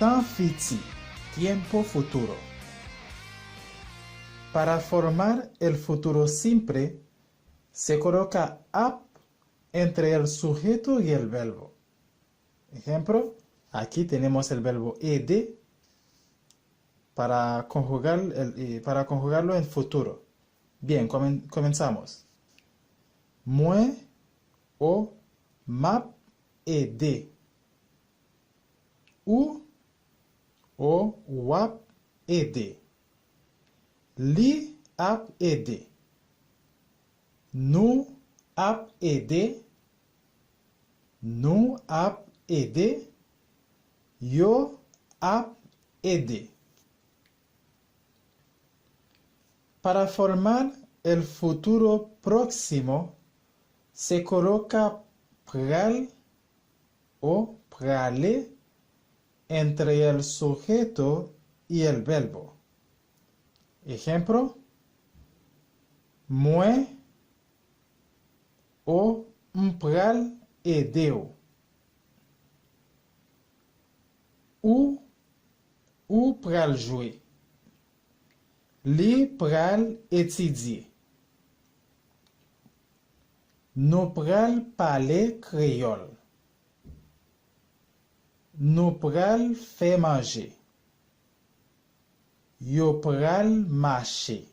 Tan fiti, tiempo futuro. Para formar el futuro simple, se coloca ap entre el sujeto y el verbo. Ejemplo, aquí tenemos el verbo ed para conjugarlo en futuro. Bien, comenzamos. Mwen o map ede. Ou o wap ede. Li ap ede. Nou ap ede. Nou ap ede. Yo ap ede. Para formar el futuro próximo, se coloca pral o prale entre el sujeto y el verbo. Ejemplo, mwen o mpral edeu. Ou pral jouer. Li pral etidye. Nou pral pale créole. Nou pral fè manger. Yo pral marcher.